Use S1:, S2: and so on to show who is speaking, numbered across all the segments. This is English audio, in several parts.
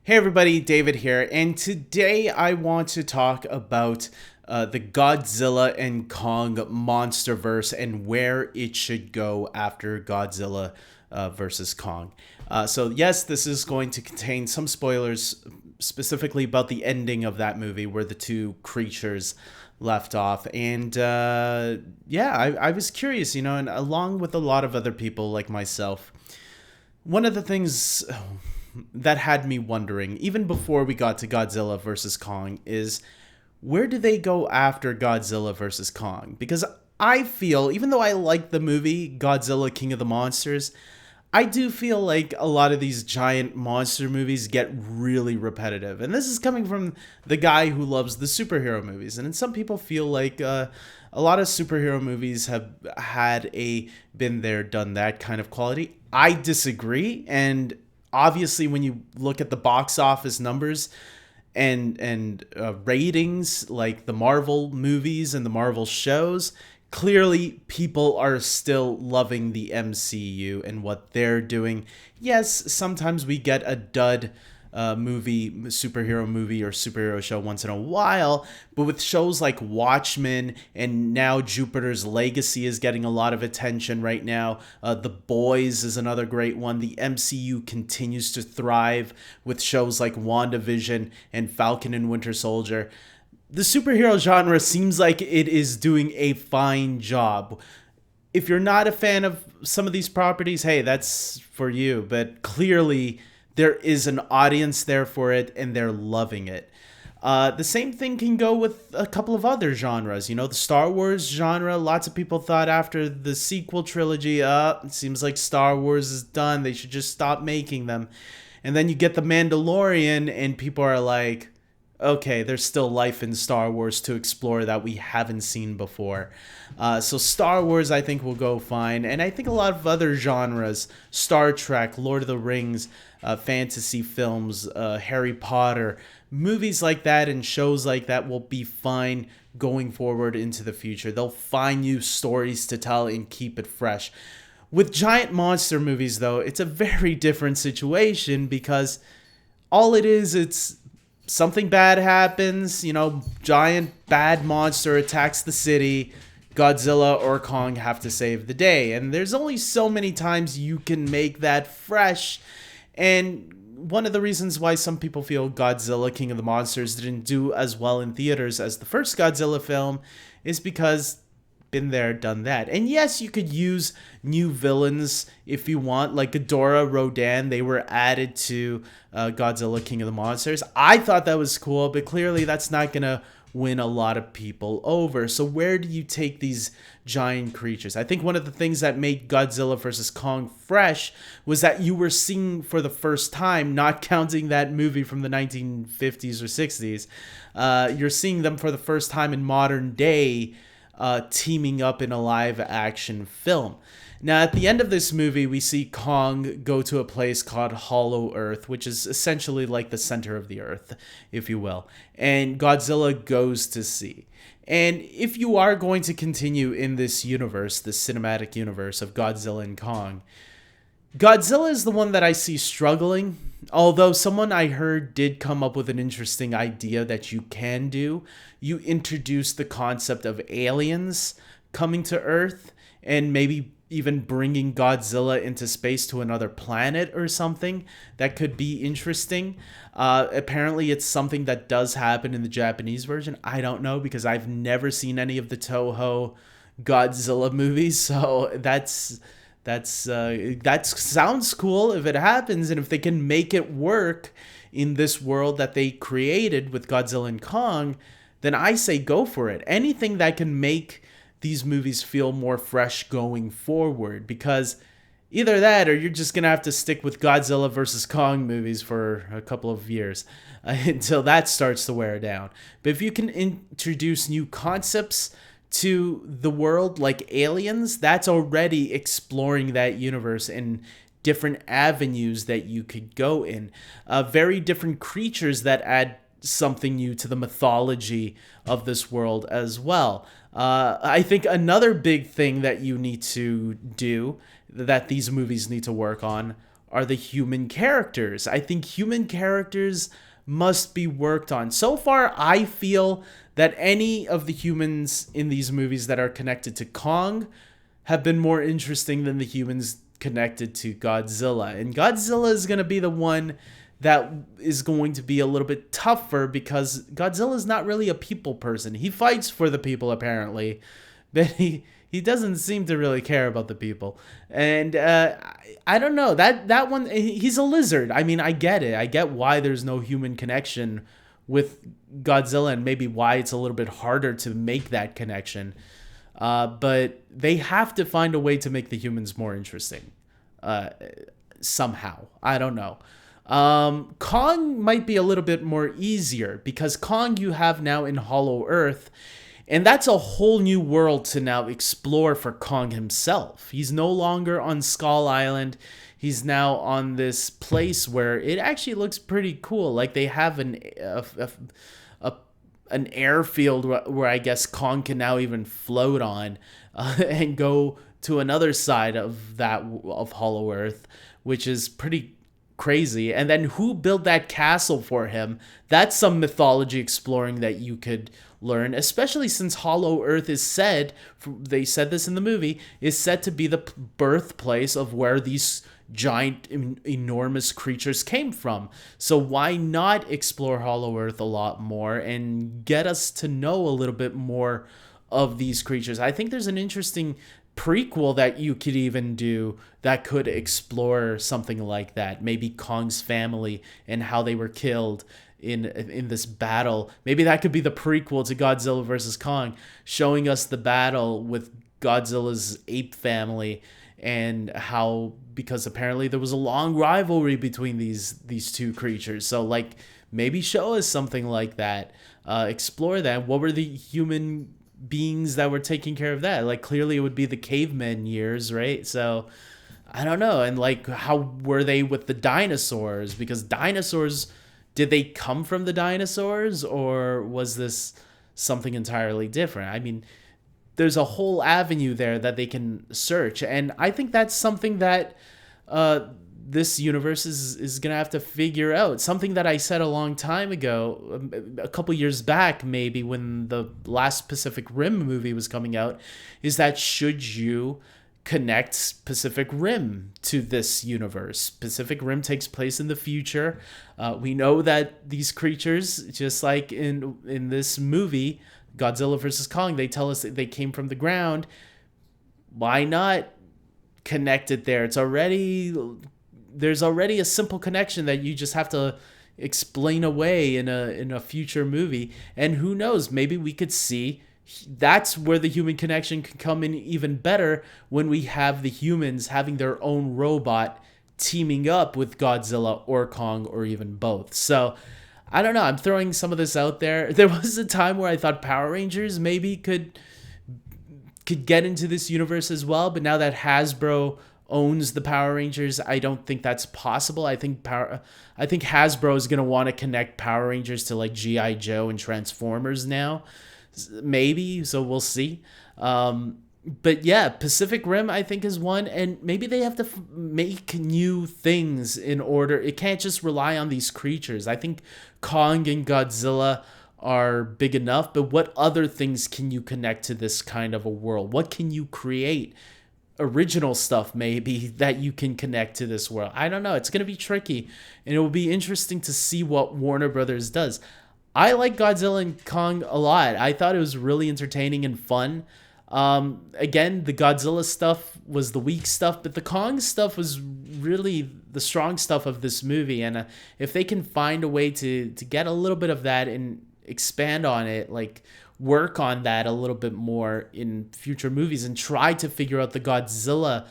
S1: Hey everybody, David here, and today I want to talk about the Godzilla and Kong Monsterverse and where it should go after Godzilla versus Kong. So yes, this is going to contain some spoilers, specifically about the ending of that movie where the two creatures left off. And yeah, I was curious, and along with a lot of other people like myself, one of the things that had me wondering, even before we got to Godzilla versus Kong, is where do they go after Godzilla versus Kong? Because I feel, even though I like the movie Godzilla King of the Monsters, I do feel like a lot of these giant monster movies get really repetitive. And this is coming from the guy who loves the superhero movies. And some people feel like a lot of superhero movies have had a been there, done that kind of quality. I disagree. And obviously, when you look at the box office numbers and ratings, like the Marvel movies and the Marvel shows, clearly people are still loving the MCU and what they're doing. Yes, sometimes we get a dud superhero movie or superhero show once in a while, but with shows like Watchmen and now Jupiter's Legacy is getting a lot of attention right now. The Boys is another great one. The MCU continues to thrive with shows like WandaVision and Falcon and Winter Soldier. The superhero genre seems like it is doing a fine job. If you're not a fan of some of these properties, hey, that's for you. But clearly, there is an audience there for it, and they're loving it. The same thing can go with a couple of other genres. You know, the Star Wars genre, lots of people thought after the sequel trilogy, it seems like Star Wars is done. They should just stop making them. And then you get The Mandalorian, and people are like, okay, there's still life in Star Wars to explore that we haven't seen before. So Star Wars, I think, will go fine. And I think a lot of other genres, Star Trek, Lord of the Rings, fantasy films, Harry Potter, movies like that and shows like that will be fine going forward into the future. They'll find new stories to tell and keep it fresh. With giant monster movies, though, it's a very different situation because all it is, it's something bad happens, giant bad monster attacks the city, Godzilla or Kong have to save the day. And there's only so many times you can make that fresh. And one of the reasons why some people feel Godzilla King of the Monsters didn't do as well in theaters as the first Godzilla film is because been there, done that. And yes, you could use new villains if you want, like Ghidorah, Rodan. They were added to Godzilla King of the Monsters. I thought that was cool, but clearly that's not going to win a lot of people over. So where do you take these giant creatures? I think one of the things that made Godzilla versus Kong fresh was that you were seeing for the first time, not counting that movie from the 1950s or 60s, you're seeing them for the first time in modern day, teaming up in a live action film. Now, at the end of this movie, we see Kong go to a place called Hollow Earth, which is essentially like the center of the earth, if you will. And Godzilla goes to see. And if you are going to continue in this universe, this cinematic universe of Godzilla and Kong, Godzilla is the one that I see struggling, although someone I heard did come up with an interesting idea that you can do. You introduce the concept of aliens coming to Earth and maybe even bringing Godzilla into space to another planet or something. That could be interesting. Apparently, it's something that does happen in the Japanese version. I don't know because I've never seen any of the Toho Godzilla movies, so that sounds cool if it happens, and if they can make it work in this world that they created with Godzilla and Kong, then I say go for it. Anything that can make these movies feel more fresh going forward, because either that or you're just gonna have to stick with Godzilla versus Kong movies for a couple of years until that starts to wear down. But if you can introduce new concepts to the world like aliens, that's already exploring that universe in different avenues that you could go in. Very different creatures that add something new to the mythology of this world as well. I think another big thing that you need to do, that these movies need to work on, are the human characters. I think human characters must be worked on. So far, I feel that any of the humans in these movies that are connected to Kong have been more interesting than the humans connected to Godzilla. And Godzilla is going to be the one that is going to be a little bit tougher because Godzilla is not really a people person. He fights for the people apparently, but he doesn't seem to really care about the people. And I don't know, that one, he's a lizard. I mean, I get it. I get why there's no human connection with Godzilla and maybe why it's a little bit harder to make that connection. But they have to find a way to make the humans more interesting. Somehow. I don't know. Kong might be a little bit more easier because Kong you have now in Hollow Earth, and that's a whole new world to now explore for Kong himself. He's no longer on Skull Island. He's now on this place where it actually looks pretty cool. Like they have an airfield where I guess Kong can now even float on and go to another side of Hollow Earth, which is pretty crazy. And then who built that castle for him? That's some mythology exploring that you could learn, especially since Hollow Earth is said, they said this in the movie, is said to be the birthplace of where these giant, enormous creatures came from. So why not explore Hollow Earth a lot more and get us to know a little bit more of these creatures? I think there's an interesting prequel that you could even do that could explore something like that. Maybe Kong's family and how they were killed in this battle. Maybe that could be the prequel to Godzilla versus Kong, showing us the battle with Godzilla's ape family and how, because apparently there was a long rivalry between these two creatures. So like maybe show us something like that. Explore that. What were the human beings that were taking care of that? Like clearly it would be the caveman years, right? So I don't know. And like how were they with the dinosaurs? Because dinosaurs, did they come from the dinosaurs or was this something entirely different? I mean, there's a whole avenue there that they can search, and I think that's something that this universe is gonna have to figure out. Something that I said a long time ago, a couple years back maybe, when the last Pacific Rim movie was coming out, is that should you connect Pacific Rim to this universe? Pacific Rim takes place in the future. We know that these creatures, just like in this movie, Godzilla versus Kong, they tell us that they came from the ground. Why not connect it there? There's already a simple connection that you just have to explain away in a future movie. And who knows, maybe we could see that's where the human connection can come in even better, when we have the humans having their own robot teaming up with Godzilla or Kong or even both. So I don't know. I'm throwing some of this out there. There was a time where I thought Power Rangers maybe could get into this universe as well, but now that Hasbro owns the Power Rangers, I don't think that's possible. I think Hasbro is gonna want to connect Power Rangers to like G.I. Joe and Transformers now, maybe. So we'll see. But yeah, Pacific Rim I think is one, and maybe they have to make new things in order. It can't just rely on these creatures. I think Kong and Godzilla are big enough, but what other things can you connect to this kind of a world? What can you create? Original stuff maybe that you can connect to this world. I don't know. It's going to be tricky, and it will be interesting to see what Warner Brothers does. I like Godzilla and Kong a lot. I thought it was really entertaining and fun. Again, the Godzilla stuff was the weak stuff, but the Kong stuff was really the strong stuff of this movie. And if they can find a way to get a little bit of that and expand on it, like work on that a little bit more in future movies and try to figure out the Godzilla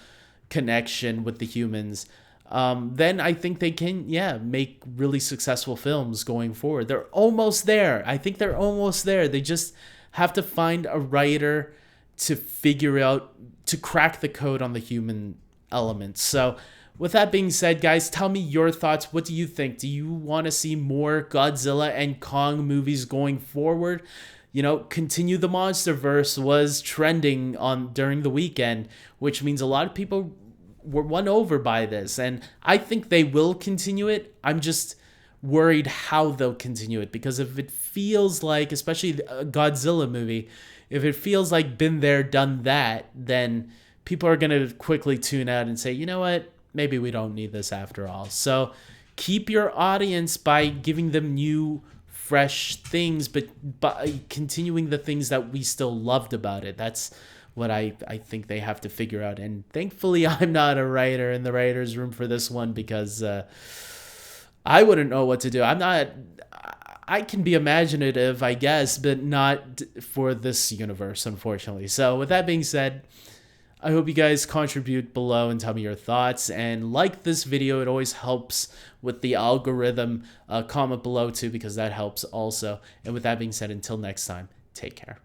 S1: connection with the humans, then I think they can, make really successful films going forward. They're almost there. I think they're almost there. They just have to find a writer to figure out, to crack the code on the human elements. So with that being said, guys, tell me your thoughts. What do you think? Do you want to see more Godzilla and Kong movies going forward? You know, continue the Monsterverse was trending on during the weekend, which means a lot of people were won over by this, and I think they will continue it. I'm just worried how they'll continue it, because if it feels like, especially a Godzilla movie, if it feels like been there, done that, then people are going to quickly tune out and say, you know what, maybe we don't need this after all. So keep your audience by giving them new, fresh things, but by continuing the things that we still loved about it. That's what I think they have to figure out. And thankfully, I'm not a writer in the writer's room for this one, because I wouldn't know what to do. I can be imaginative, I guess, but not for this universe, unfortunately. So with that being said, I hope you guys contribute below and tell me your thoughts, and like this video. It always helps with the algorithm. Comment below too, because that helps also. And with that being said, until next time, take care.